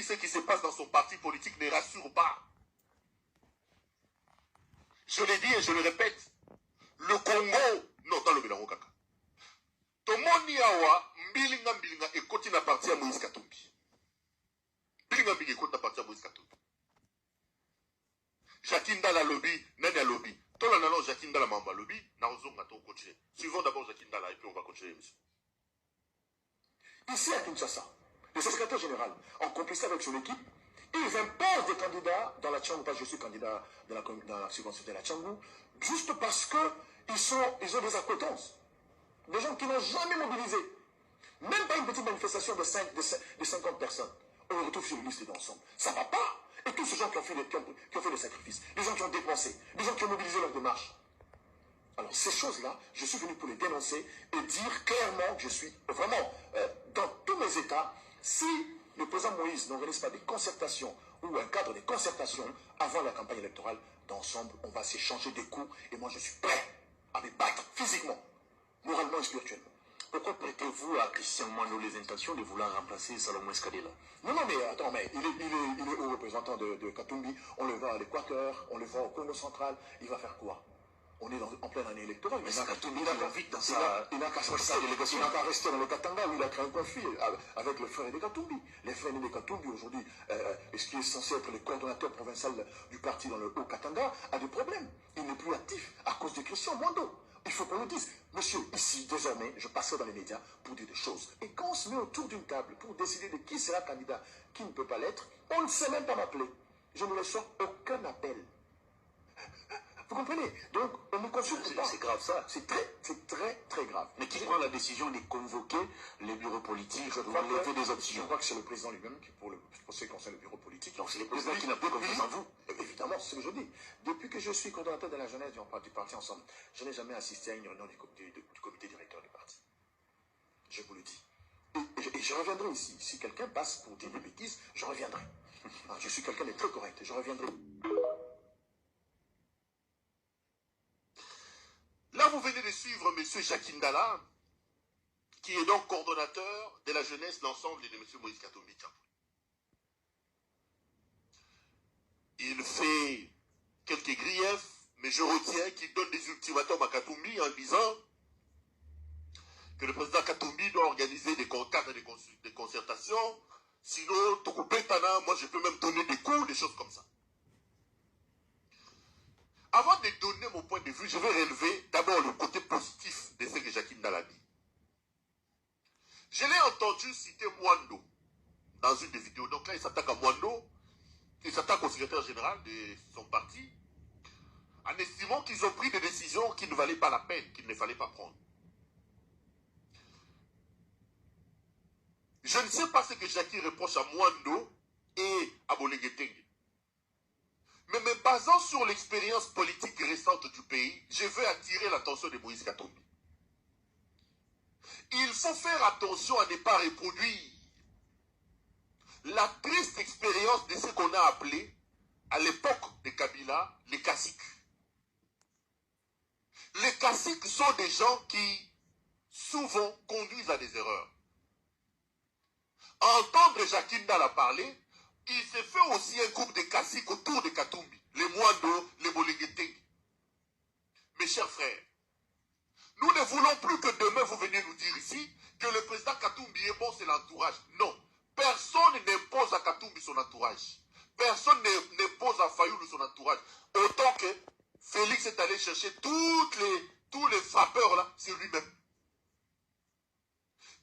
Aujourd'hui, ce qui se passe dans son parti politique ne rassure pas. Je l'ai dit et je le répète. Le Congo, non, dans le Bélango Kaka. Tomoni awa, mbilinga, ekoti na parti à Moïse Katumbi. Mbilinga, ekoti na parti à Moïse Katumbi. Jacques Ndala lobby, nani a lobby. Tola nanon Jacques Ndala mamba lobby, na ozonga to continuer. Suivons d'abord Jacques Ndala et puis on va continuer, monsieur. Ici à Kinshasa, le secrétaire général, en complicité avec son équipe, ils imposent des candidats dans la Tchangou, parce que je suis candidat dans la subvention de la Tchangou, juste parce qu'ils ont des acquaintances. Des gens qui n'ont jamais mobilisé. Même pas une petite manifestation de 50 personnes. On les retrouve sur une liste d'ensemble. Ça ne va pas. Et tous ces gens qui ont fait des sacrifices, les gens qui ont dépensé, les gens qui ont mobilisé leur démarche. Alors ces choses-là, je suis venu pour les dénoncer et dire clairement que je suis vraiment, dans tous mes états, si le président Moïse n'organise pas des concertations ou un cadre de concertation avant la campagne électorale, d'ensemble, on va s'échanger des coups et moi je suis prêt à me battre physiquement, moralement et spirituellement. Pourquoi prêtez-vous à Christian Mano les intentions de vouloir remplacer Salomon Escadela? Non, mais attends, mais il est haut représentant de Katumbi, on le voit à l'Équateur, on le voit au Congo central, il va faire quoi? On est en pleine année électorale. Mais c'est Katumbi qui l'invite dans sa délégation. Il n'a pas resté dans le Katanga où il a créé un conflit avec les frères de Katumbi. Les frères de Katumbi aujourd'hui, ce qui est censé être le coordonnateur provincial du parti dans le Haut-Katanga, a des problèmes. Il n'est plus actif à cause de Christian Mwando. Il faut qu'on le dise. Monsieur, ici, désormais, je passerai dans les médias pour dire des choses. Et quand on se met autour d'une table pour décider de qui sera candidat, qui ne peut pas l'être, on ne sait même pas m'appeler. Je ne reçois aucun appel. Vous comprenez? Donc, on ne consulte pas. C'est grave ça. C'est très grave. Mais qui prend la décision de convoquer les bureaux politiques pour lever des options? Je crois que c'est le président lui-même qui, pour ce qui concerne le bureau politique. Donc c'est le président qui n'a pas confiance en vous. Évidemment, c'est ce que je dis. Depuis que je suis coordonnateur de la jeunesse du parti Ensemble, je n'ai jamais assisté à une réunion du comité directeur du parti. Je vous le dis. Et je reviendrai ici. Si quelqu'un passe pour dire des bêtises, je reviendrai. Je suis quelqu'un de très correct. Je reviendrai. Là, vous venez de suivre M. Jacques Ndala, qui est donc coordonnateur de la jeunesse, l'ensemble de M. Moïse Katumbi. Il fait quelques griefs, mais je retiens qu'il donne des ultimatums à Katumbi en disant que le président Katumbi doit organiser des cadres de concertation, sinon, Tokopetana, moi je peux même donner des coups, des choses comme ça. Avant de donner mon point de vue, je vais relever d'abord le côté positif de ce que Jacques Ndala dit. Je l'ai entendu citer Mwando dans une des vidéos. Donc là, il s'attaque à Mwando, il s'attaque au secrétaire général de son parti, en estimant qu'ils ont pris des décisions qui ne valaient pas la peine, qu'il ne fallait pas prendre. Je ne sais pas ce que Jacques reproche à Mwando et à Bolegeteng. Mais me basant sur l'expérience politique récente du pays, je veux attirer l'attention de Moïse Katumbi. Il faut faire attention à ne pas reproduire la triste expérience de ce qu'on a appelé, à l'époque de Kabila, les caciques. Les caciques sont des gens qui, souvent, conduisent à des erreurs. Entendre Jacques Ndala parler, il s'est fait aussi un groupe de caciques autour de Katumbi, les Mwando, les Bolingeteng. Mes chers frères, nous ne voulons plus que demain vous veniez nous dire ici que le président Katumbi est bon, c'est l'entourage. Non, personne n'impose à Katumbi son entourage. Personne n'impose à Fayoulou son entourage. Autant que Félix est allé chercher tous les frappeurs là, c'est lui-même.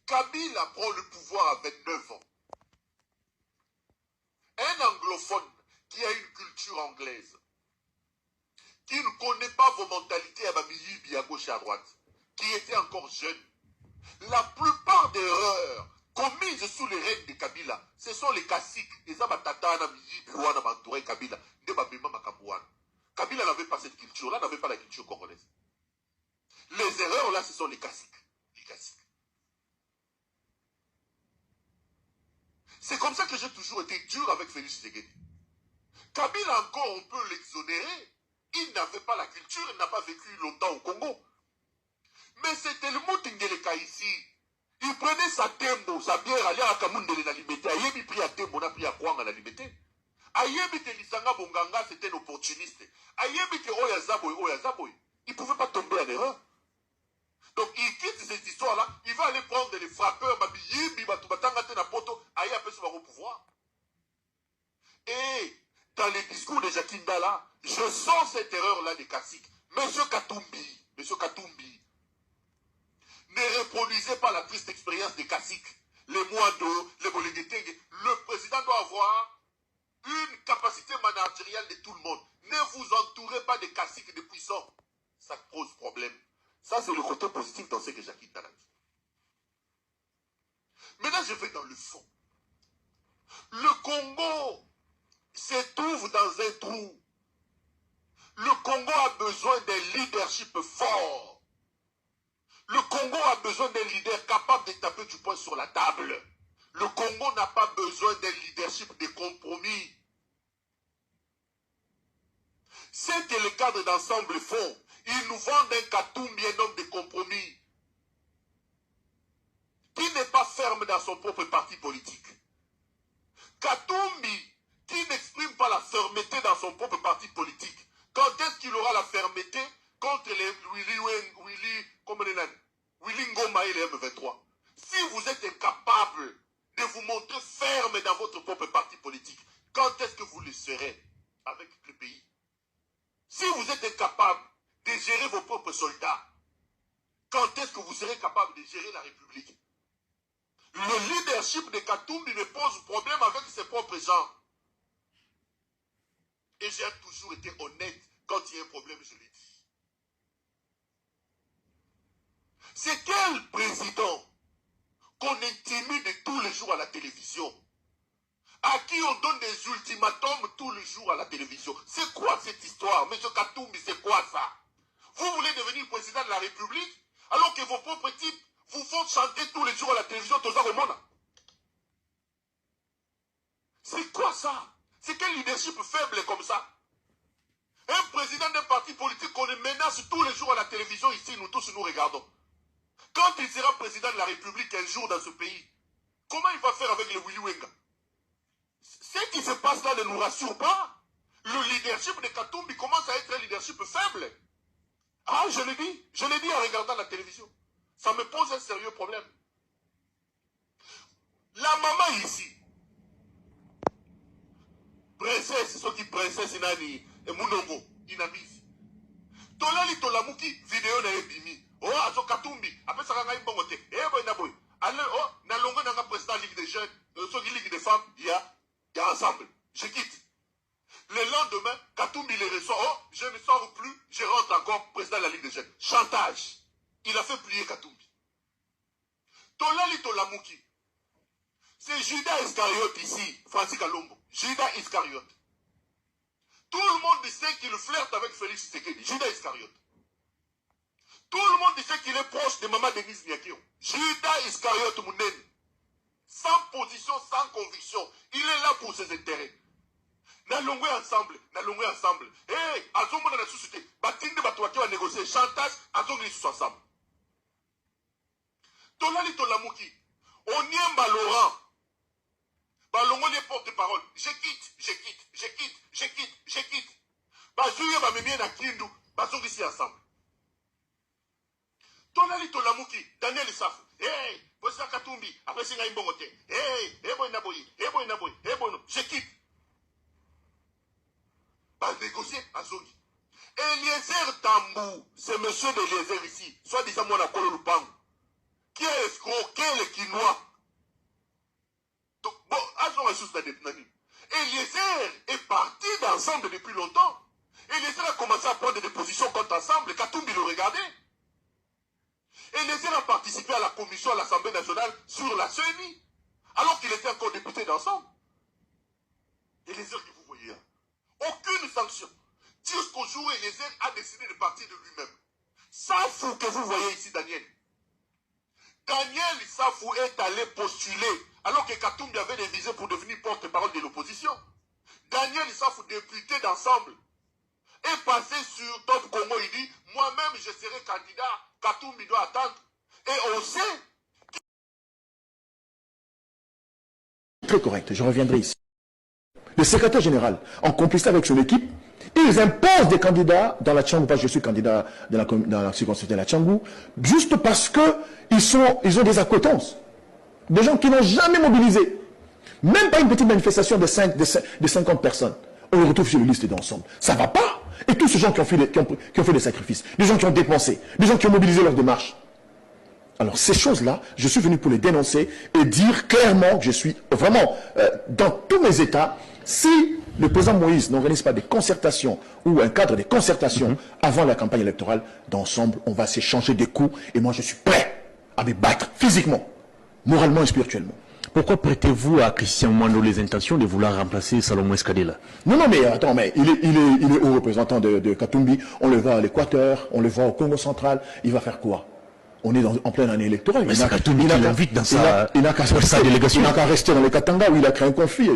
Kabila prend le pouvoir à 29 ans. Un anglophone qui a une culture anglaise, qui ne connaît pas vos mentalités à Bamiyibi à gauche et à droite, qui était encore jeune, la plupart des erreurs commises sous les règnes de Kabila, ce sont les caciques, les abatata, Namiyibi, Wana, Mantouré, Kabila, Ndebabema, Makabouane. Kabila n'avait pas cette culture-là, n'avait pas la culture congolaise. Les erreurs là, ce sont les caciques. Les caciques. C'est comme ça que j'ai toujours été dur avec Félix Tshisekedi. Kabila encore, on peut l'exonérer. Il n'avait pas la culture, il n'a pas vécu longtemps au Congo. Mais c'était le Moutingeleka ici Il prenait sa tembo, sa bière, allait à Kamundele na liberté. Ayebi pris à tembo, na pris à Kwanga na liberté. Ayebi te Lisanga Bonganga, c'était un opportuniste. Ayebi te Oyazaboy, Oyazaboy. Il ne pouvait pas tomber en erreur. Donc il quitte cette histoire-là, il va aller prendre les frappeurs, Mabiyibi, Batubatanga, Napoto, aïe après ce au pouvoir. Et dans les discours de Jacques Ndala, je sens cette erreur-là des Kassik. Monsieur Katumbi, ne reproduisez pas la triste expérience des Kassik, les Mwando, les Bolengeteng. Le président doit avoir une capacité managériale de tout le monde. Ne vous entourez pas de Kassik, de puissants. Ça pose problème. Ça, c'est le côté positif dans ce que Jacques Ndala dit. Maintenant, je vais dans le fond. Le Congo se trouve dans un trou. Le Congo a besoin d'un leadership fort. Le Congo a besoin d'un leader capable de taper du poing sur la table. Le Congo n'a pas besoin d'un leadership de compromis. C'est que les cadres d'ensemble font. Ils nous vendent un Katumbi, un homme de compromis, qui n'est pas ferme dans son propre parti politique. Katumbi, qui n'exprime pas la fermeté dans son propre parti politique. Quand est-ce qu'il aura la fermeté contre les Willy Ngoma et les M23? Si vous êtes incapable de vous montrer ferme dans votre propre parti politique, quand est-ce que vous le serez avec le pays? Si vous êtes incapable de gérer vos propres soldats, quand est-ce que vous serez capable de gérer la République? Le leadership de Katumbi ne pose problème avec ses propres gens. Et j'ai toujours été honnête quand il y a un problème, je l'ai dit. C'est quel président qu'on intimide tous les jours à la télévision, à qui on donne des ultimatums tous les jours à la télévision? C'est quoi cette histoire, M. Katumbi? C'est quoi ça? Vous voulez devenir président de la République alors que vos propres types vous font chanter tous les jours à la télévision C'est quoi ça? C'est quel leadership faible comme ça? Un président d'un parti politique qu'on menace tous les jours à la télévision ici, nous tous nous regardons. Quand il sera président de la République un jour dans ce pays, comment il va faire avec les Willy Wenga? Ce qui se passe là ne nous rassure pas. Le leadership de Katumbi commence à être un leadership faible. Ah, je l'ai dit en regardant la télévision. Ça me pose un sérieux problème. La maman ici, princesse, ceux qui princesse Inani, et Mounongo, Inamis. Tolali Tolamuki, vidéo na ebimi. Oh, Azo Katumbi, après ça, on a une bonne côté. Eh, bon, naboy. Allez, oh, na longo na président Ligue des jeunes, ceux qui Ligue des femmes, il y a ensemble. Je quitte. Le lendemain, Katumbi les reçoit. Oh, je ne sors plus, je rentre encore président de la Ligue des jeunes. Chantage. Il a fait plier Katumbi. Tolali Tolamuki. C'est Judas Iscariote ici, Francis Kalombo. Judas Iscariote. Tout le monde sait qu'il flirte avec Félix Tshisekedi. Judas Iscariote. Tout le monde sait qu'il est proche de Maman Denise Niakio. Judas Iscariote Mounen. Sans position, sans conviction. Il est là pour ses intérêts. N'allons ensemble. Hey, Azomona na société. Batinde Batouaki va négocier. Chantage, Azomona sous ensemble. Tolali Tolamuki. On y est malheureux. Balongo les porte-parole. Je quitte. Bazouye va me mettre à Kindu. Bazouye ici ensemble. Tolali Tolamuki. Daniel Issafu. Hey, Bossa Katumbi. Après c'est un bon côté. Hey, boy naboy. Je quitte. Bah négocier Azongi. Eliezer Tambou. C'est monsieur d'Eliezer ici. Soit disant moi la Kolo Lupango. Qui a escroqué les Quinois. Donc, bon, Eliezer est parti d'ensemble depuis longtemps. Eliezer a commencé à prendre des positions contre ensemble. Katumbi le regardait. Eliezer a participé à la commission à l'Assemblée nationale sur la CENI, alors qu'il était encore député d'ensemble. Eliezer que vous voyez, aucune sanction. Jusqu'au jour où Eliezer a décidé de partir de lui-même. Safou que vous voyez ici, Daniel. Daniel Safou est allé postuler, alors que Katumbi avait des visées pour devenir porte-parole de l'opposition. Daniel Safou, député d'ensemble, est passé sur Top Congo. Il dit, moi-même, je serai candidat. Katumbi doit attendre. Et on sait très correct, je reviendrai ici. Le secrétaire général, en complicité avec son équipe, ils imposent des candidats dans la Tchangou, parce que je suis candidat dans la circonscription de la Tchangou, juste parce qu'ils ont des acquaintances. Des gens qui n'ont jamais mobilisé. Même pas une petite manifestation de 50 personnes. On les retrouve sur les listes d'ensemble. Ça ne va pas. Et tous ces gens qui ont fait des sacrifices, des gens qui ont dépensé, des gens qui ont mobilisé leur démarche. Alors ces choses-là, je suis venu pour les dénoncer et dire clairement que je suis vraiment dans tous mes états. Si le président Moïse n'organise pas des concertations ou un cadre de concertation avant la campagne électorale, d'ensemble, on va s'échanger des coups. Et moi, je suis prêt à me battre physiquement, moralement et spirituellement. Pourquoi prêtez-vous à Christian Mwando les intentions de vouloir remplacer Salomon Eskadela? Non, mais attends, mais il est haut représentant de Katumbi. On le voit à l'Équateur, on le voit au Congo central. Il va faire quoi? On est en pleine année électorale. Mais c'est Katumbi qui l'invite dans sa délégation. Il n'a qu'à rester dans les Katanga où il a créé un conflit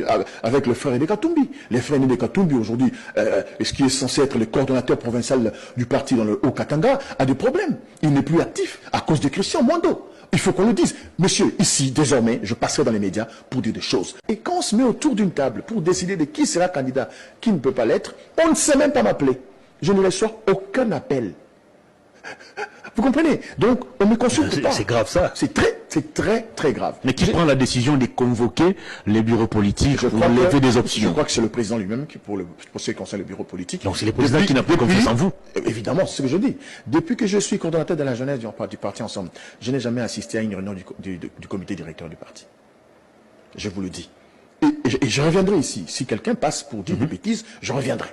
avec le frère de Katumbi. Les frères de Katumbi aujourd'hui, ce qui est censé être le coordonnateur provincial du parti dans le Haut-Katanga, a des problèmes. Il n'est plus actif à cause de Christian Mwando. Il faut qu'on le dise. Monsieur, ici, désormais, je passerai dans les médias pour dire des choses. Et quand on se met autour d'une table pour décider de qui sera candidat, qui ne peut pas l'être, on ne sait même pas m'appeler. Je ne reçois aucun appel. Vous comprenez? Donc, on ne me consulte pas. C'est grave ça. C'est très grave. Mais qui prend la décision de convoquer les bureaux politiques pour lever des options? Je crois que c'est le président lui-même qui, pour ce qui concerne le bureau politique. Donc c'est le président qui n'a plus confiance en vous? Évidemment, c'est ce que je dis. Depuis que je suis coordonnateur de la jeunesse du parti Ensemble, je n'ai jamais assisté à une réunion du comité directeur du parti. Je vous le dis. Et je reviendrai ici. Si quelqu'un passe pour dire des bêtises, je reviendrai.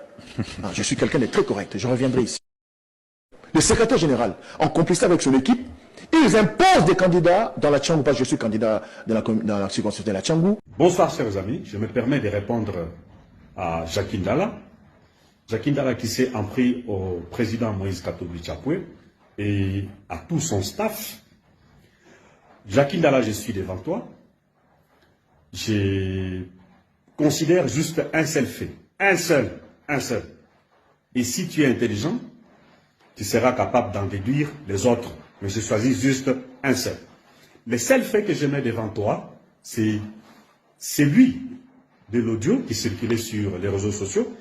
Je suis quelqu'un de très correct. Je reviendrai ici. Le secrétaire général, en complicité avec son équipe, ils imposent des candidats dans la Tchangou, parce que je suis candidat dans la circonscription de la Tchangou. Bonsoir chers amis, je me permets de répondre à Jacques Ndala. Jacques Ndala qui s'est en pris au président Moïse Katumbi Tchapoué et à tout son staff. Jacques Ndala, je suis devant toi. Je considère juste un seul fait. Un seul. Et si tu es intelligent, tu seras capable d'en déduire les autres. Mais je choisis juste un seul. Le seul fait que je mets devant toi, c'est celui de l'audio qui circulait sur les réseaux sociaux,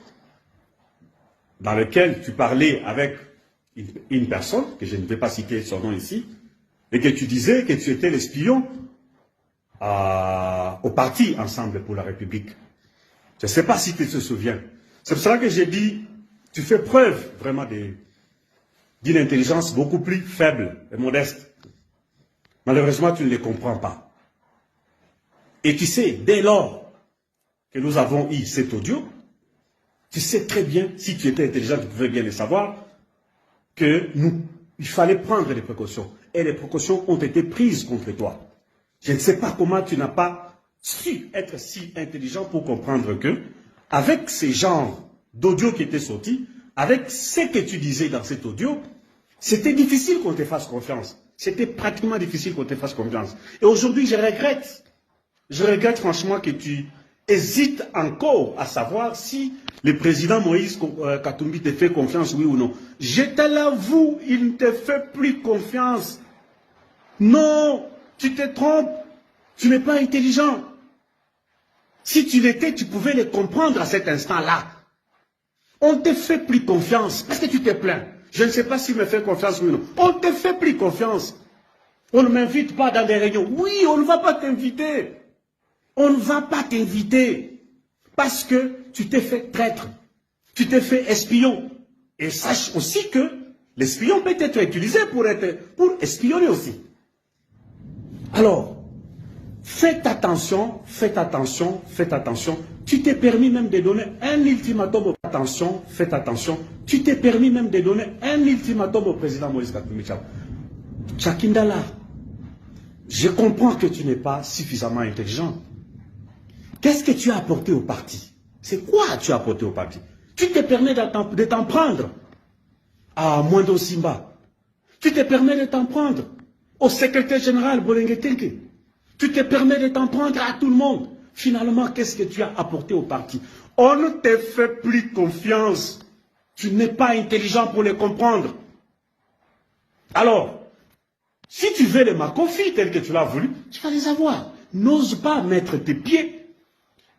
dans lequel tu parlais avec une personne, que je ne vais pas citer son nom ici, et que tu disais que tu étais l'espion au parti Ensemble pour la République. Je ne sais pas si tu te souviens. C'est pour cela que j'ai dit, tu fais preuve vraiment d'une intelligence beaucoup plus faible et modeste. Malheureusement, tu ne les comprends pas. Et tu sais, dès lors que nous avons eu cet audio, tu sais très bien, si tu étais intelligent, tu pouvais bien le savoir, que il fallait prendre des précautions. Et les précautions ont été prises contre toi. Je ne sais pas comment tu n'as pas su être si intelligent pour comprendre que, avec ces genres d'audio qui étaient sortis, avec ce que tu disais dans cet audio, c'était difficile qu'on te fasse confiance. C'était pratiquement difficile qu'on te fasse confiance. Et aujourd'hui, je regrette franchement que tu hésites encore à savoir si le président Moïse Katumbi te fait confiance, oui ou non. Je te l'avoue, il ne te fait plus confiance. Non, tu te trompes. Tu n'es pas intelligent. Si tu l'étais, tu pouvais le comprendre à cet instant-là. On ne te fait plus confiance parce que tu te plains. Je ne sais pas s'il me fait confiance ou non. On ne te fait plus confiance. On ne m'invite pas dans des réunions. Oui, on ne va pas t'inviter. On ne va pas t'inviter. Parce que tu t'es fait traître. Tu t'es fait espion. Et sache aussi que l'espion peut être utilisé pour espionner aussi. Alors, faites attention. Tu t'es permis même de donner un ultimatum. Faites attention. Tu t'es permis même de donner un ultimatum au président Moïse Katumbi Tchapoué. Jacques Ndala, je comprends que tu n'es pas suffisamment intelligent. Qu'est-ce que tu as apporté au parti? C'est quoi tu as apporté au parti? Tu te permets de t'en prendre à Mwando Simba. Tu te permets de t'en prendre au secrétaire général Bolenge Tenke. Tu te permets de t'en prendre à tout le monde. Finalement, qu'est-ce que tu as apporté au parti? On ne te fait plus confiance. Tu n'es pas intelligent pour les comprendre. Alors, si tu veux les macofies tels que tu l'as voulu, tu vas les avoir. N'ose pas mettre tes pieds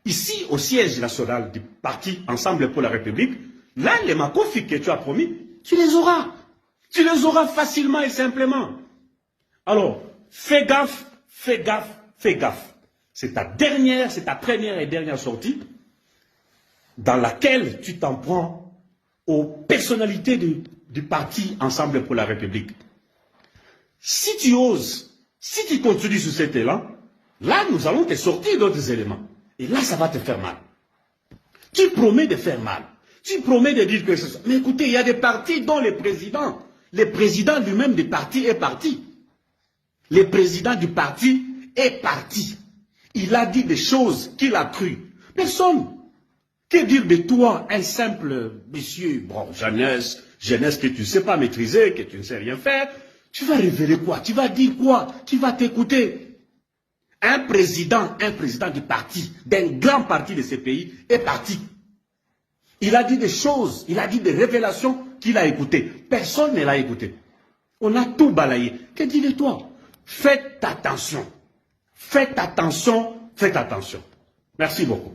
ici au siège national du parti Ensemble pour la République, là, les Makofi que tu as promis, tu les auras. Tu les auras facilement et simplement. Alors, fais gaffe, fais gaffe, fais gaffe. C'est ta première et dernière sortie dans laquelle tu t'en prends aux personnalités du parti Ensemble pour la République. Si tu oses, si tu continues sur cet élan, là, nous allons te sortir d'autres éléments. Et là, ça va te faire mal. Tu promets de faire mal. Tu promets de dire que ce soit. Mais écoutez, il y a des partis dont le président lui-même du parti est parti. Le président du parti est parti. Il a dit des choses qu'il a crues. Personne. Que dire de toi, un simple monsieur, bon, jeunesse que tu ne sais pas maîtriser, que tu ne sais rien faire. Tu vas révéler quoi? Tu vas dire quoi? Qui va t'écouter? Un président du parti, d'un grand parti de ce pays, est parti. Il a dit des choses, il a dit des révélations qu'il a écoutées. Personne ne l'a écouté. On a tout balayé. Que dis-le-toi? Faites attention. Faites attention, faites attention. Merci beaucoup.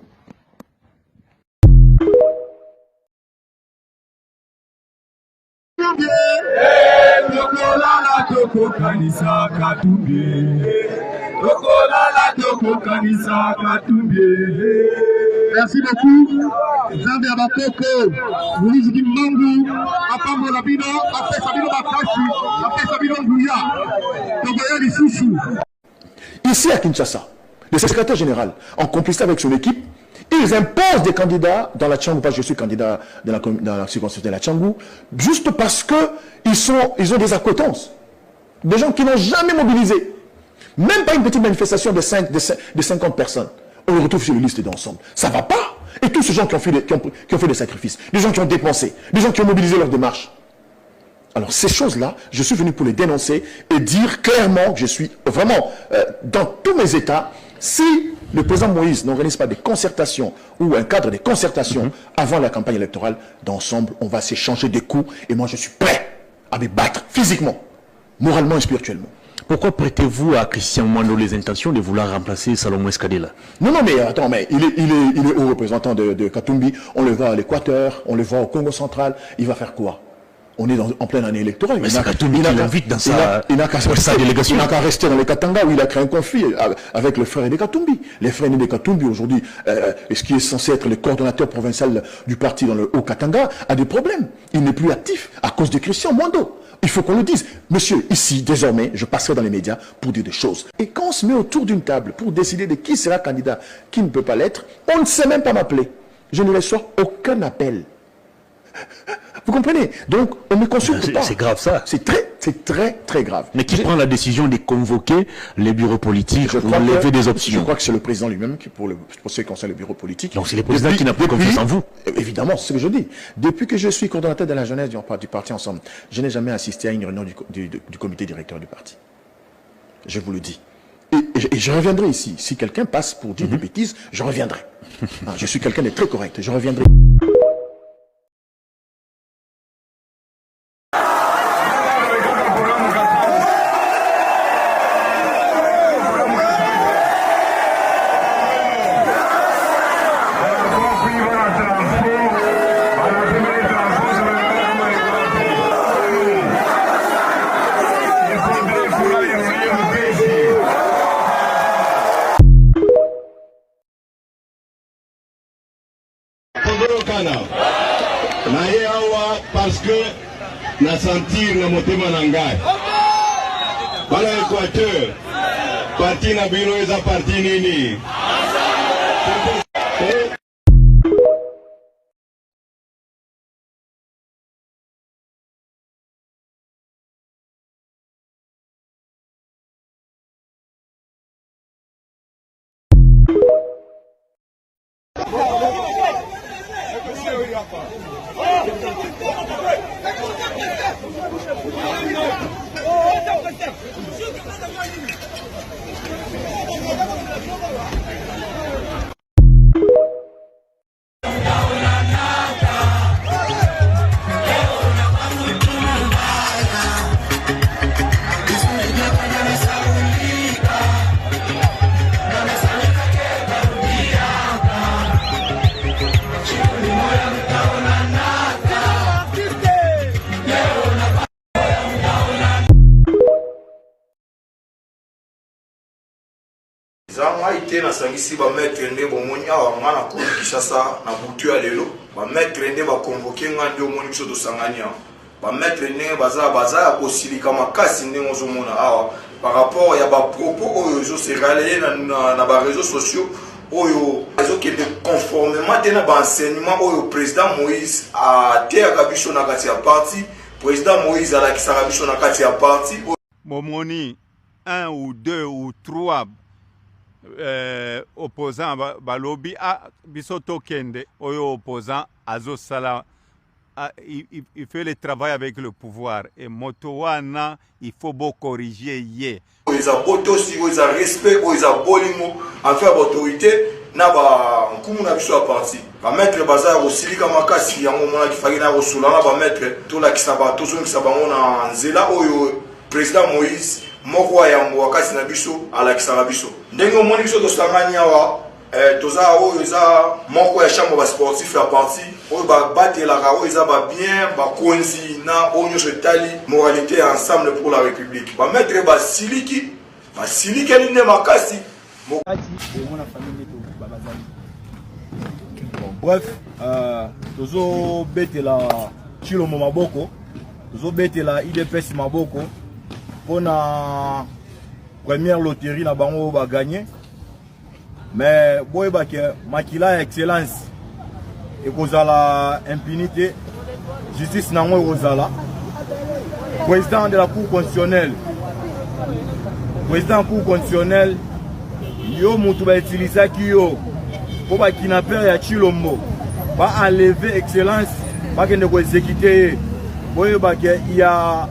Merci beaucoup. Zambia Bakoko, Moïse Mangu, Apambo Labino, Apé Sabino Bakashi, Apé Sabino Douya, Togoya Lissoussou. Ici à Kinshasa, le secrétaire général, en complicité avec son équipe, ils imposent des candidats dans la Tchangou, parce que je suis candidat dans la circonscription de la Tchangou, juste parce qu'ils ont des accointances. Des gens qui n'ont jamais mobilisé. Même pas une petite manifestation de 50 personnes. On les retrouve sur les listes d'ensemble. Ça ne va pas. Et tous ces gens qui ont fait des sacrifices, des gens qui ont dépensé, des gens qui ont mobilisé leur démarche. Alors ces choses-là, je suis venu pour les dénoncer et dire clairement que je suis vraiment dans tous mes états. Si le président Moïse n'organise pas des concertations ou un cadre de concertation avant la campagne électorale, d'ensemble, on va s'échanger des coups. Et moi, je suis prêt à me battre physiquement, moralement et spirituellement. Pourquoi prêtez-vous à Christian Mwando les intentions de vouloir remplacer Salomon Eskadela? Non, mais attends, mais il est haut représentant de Katumbi. On le voit à l'Équateur, on le voit au Congo central. Il va faire quoi? On est en pleine année électorale. Mais c'est Katumbi qui l'invite dans sa délégation. Il n'a qu'à rester dans les Katanga où il a créé un conflit avec le frère de Katumbi. Les frères de Katumbi aujourd'hui, ce qui est censé être le coordonnateur provincial du parti dans le Haut-Katanga, a des problèmes. Il n'est plus actif à cause de Christian Mwando. Il faut qu'on le dise. Monsieur, ici, désormais, je passerai dans les médias pour dire des choses. Et quand on se met autour d'une table pour décider de qui sera candidat, qui ne peut pas l'être, on ne sait même pas m'appeler. Je ne reçois aucun appel. Vous comprenez? Donc, on ne consulte pas. C'est grave ça. C'est très grave. Mais qui prend la décision de convoquer les bureaux politiques pour lever des options? Je crois que c'est le président lui-même qui, pour ce qui concerne le bureau politique. Donc c'est le président qui n'a plus confiance en vous? Évidemment, c'est ce que je dis. Depuis que je suis coordonnateur de la jeunesse du parti Ensemble, je n'ai jamais assisté à une réunion du comité directeur du parti. Je vous le dis. Et je reviendrai ici. Si quelqu'un passe pour dire des bêtises, je reviendrai. Je suis quelqu'un de très correct. Je reviendrai. Parce que na sentir na motema na ngai bala Équateur parti na bino eza parti nini te na sangisi ba maître ndé bo moni awa ngana ko Kinshasa na butu ya lelo ba maître ndé ba convoquer ngandi o moni biso to sangania ba maître ndé baza ko silika makasi ndé ngozo mona awa par rapport ya ba propos oyo zo se relayer na ba réseaux sociaux oyo azo ke de conformément na ba enseignement oyo président Moïse a terre biso na kati ya parti président Moïse a la kisaka biso na kati ya parti momoni 1 ou 2 ou 3 opposants balobi biso tokende oyo opposant azo sala il fait le travail avec le pouvoir et motowana il faut beaucoup corriger ye ils ont aussi ils ont respect ils ont bolimo en faire autorité na ba nkumu na biso ya parti ba maître bazar aussi kama makasi yango mona kifaki na rosula na ba maître to la kisaba to zo kisaba na nzela oyo président Moïse moko ya mbo wakati na biso ala kisaba biso ndenge moni biso to sanganya wa toza oyo za moko ya chambre ba sportif ya parti oyo ba batela ka oyo za ba bien ba konzi na onyo se tali moralité ensemble pour la république ba maître ba siliki ni makasi bref tozo betela Chilombo maboko tozo betela IDPS maboko pona première loterie na bango ba gagner mais boy ba ke makila excellence et kozala impunité justice nango kozala président de la cour constitutionnelle yo mutu ba utiliser ki yo pour ba kidnapper ya Chilombo ba enlever excellence ba kende ko exécuter boy ba ke il y a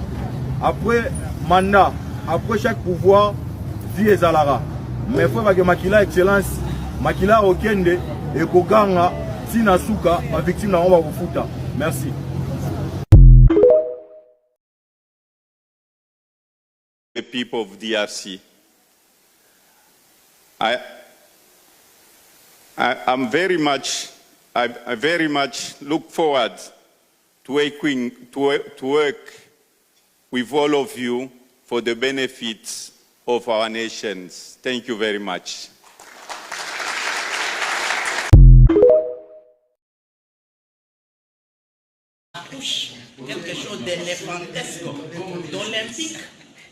après mandat après chaque pouvoir vie ezalara mais faut ba ke makila excellence makila okende et koganga tina suka ba victime na on va kufuta merci. The people of DRC. I very much look forward to work with all of you for the benefits of our nations. Thank you very much. Quelque chose d'éléphantesque, d'olympique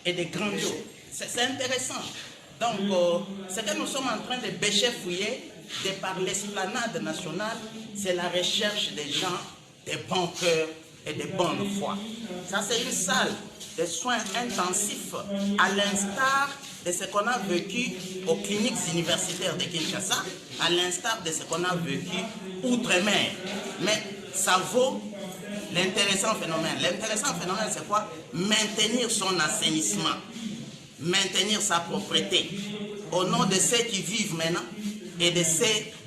et de grandiose. C'est intéressant. Donc, ce que nous sommes en train de bêcher fouiller, de par l'esplanade nationale, c'est la recherche des gens de bon cœur et de bonne foi. Ça, c'est une salle de soins intensifs, à l'instar de ce qu'on a vécu aux cliniques universitaires de Kinshasa, à l'instar de ce qu'on a vécu outre-mer. Mais ça vaut l'intéressant phénomène. L'intéressant phénomène, c'est quoi? Maintenir son assainissement, maintenir sa propreté, au nom de ceux qui vivent maintenant et de ceux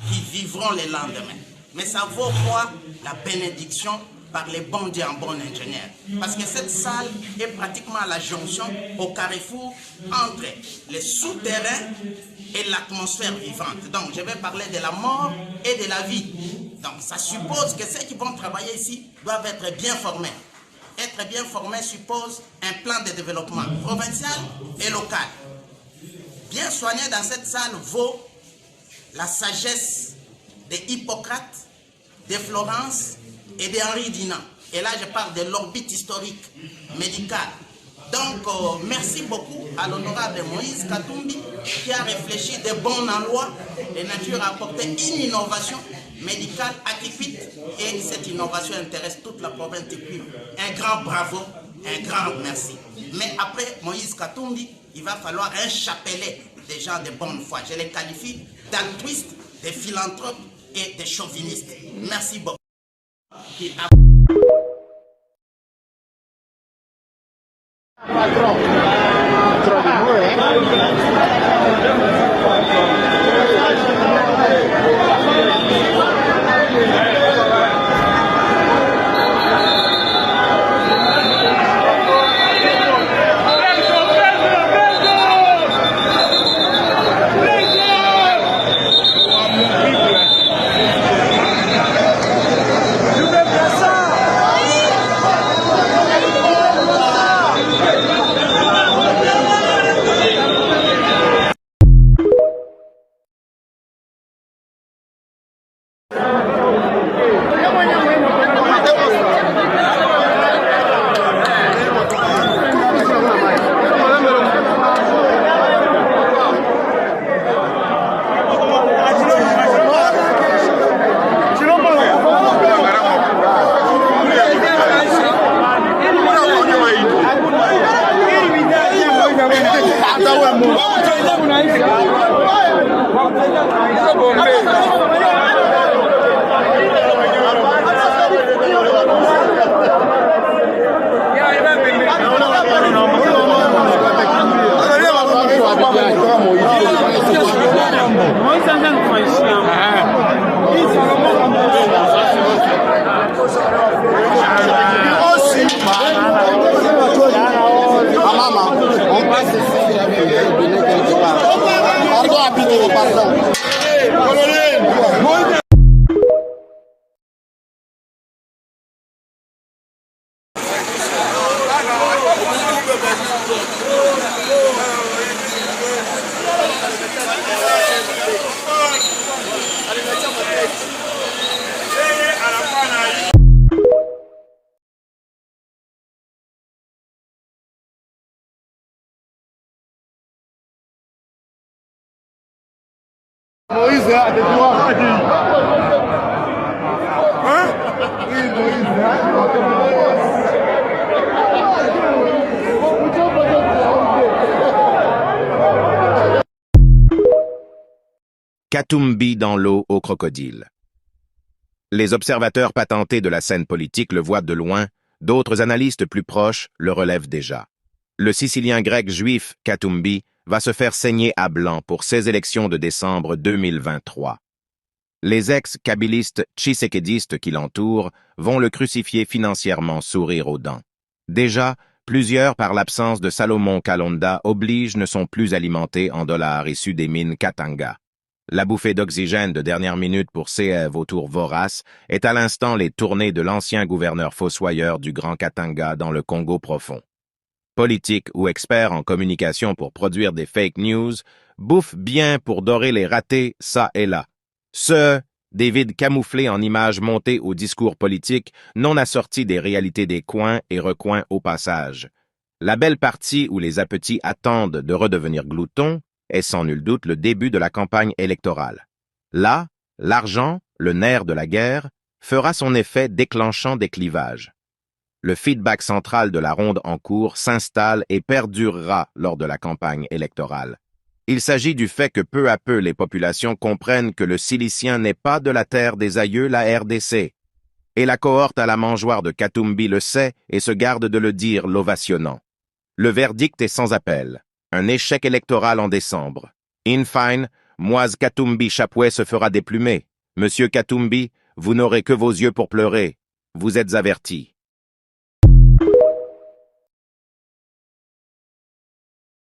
qui vivront le lendemain. Mais ça vaut quoi? La bénédiction par les bons dieux en bon ingénieur. Parce que cette salle est pratiquement à la jonction, au carrefour, entre les souterrains et l'atmosphère vivante. Donc, je vais parler de la mort et de la vie. Donc, ça suppose que ceux qui vont travailler ici doivent être bien formés. Être bien formé suppose un plan de développement provincial et local. Bien soigné dans cette salle vaut la sagesse de Hippocrate, de Florence et d'Henri Dunant. Et là, je parle de l'orbite historique médicale. Donc, merci beaucoup à l'honorable Moïse Katumbi qui a réfléchi de bonnes en loi. La nature a apporté une innovation médicale atypique et cette innovation intéresse toute la province du Puy. Un grand bravo, un grand merci. Mais après Moïse Katumbi, il va falloir un chapelet des gens de bonne foi. Je les qualifie d'altruistes, de philanthropes et de chauvinistes. Merci beaucoup. Moïse, Katumbi dans l'eau au crocodile. Les observateurs patentés de la scène politique le voient de loin, d'autres analystes plus proches le relèvent déjà. Le Sicilien grec juif Katumbi va se faire saigner à blanc pour ces élections de décembre 2023. Les ex-kabylistes tshisekédistes qui l'entourent vont le crucifier financièrement sourire aux dents. Déjà, plusieurs, par l'absence de Salomon Kalonda, oblige ne sont plus alimentés en dollars issus des mines Katanga. La bouffée d'oxygène de dernière minute pour CF autour vorace est à l'instant les tournées de l'ancien gouverneur fossoyeur du Grand Katanga dans le Congo profond. Politiques ou experts en communication pour produire des fake news bouffent bien pour dorer les ratés ça et là. Des vides camouflés en images montées au discours politique non assortis des réalités des coins et recoins au passage. La belle partie où les appétits attendent de redevenir gloutons est sans nul doute le début de la campagne électorale. Là, l'argent, le nerf de la guerre, fera son effet déclenchant des clivages. Le feedback central de la ronde en cours s'installe et perdurera lors de la campagne électorale. Il s'agit du fait que peu à peu les populations comprennent que le Silicien n'est pas de la terre des aïeux, la RDC. Et la cohorte à la mangeoire de Katumbi le sait et se garde de le dire l'ovationnant. Le verdict est sans appel. Un échec électoral en décembre. In fine, Moise Katumbi Chapouet se fera déplumer. Monsieur Katumbi, vous n'aurez que vos yeux pour pleurer. Vous êtes averti.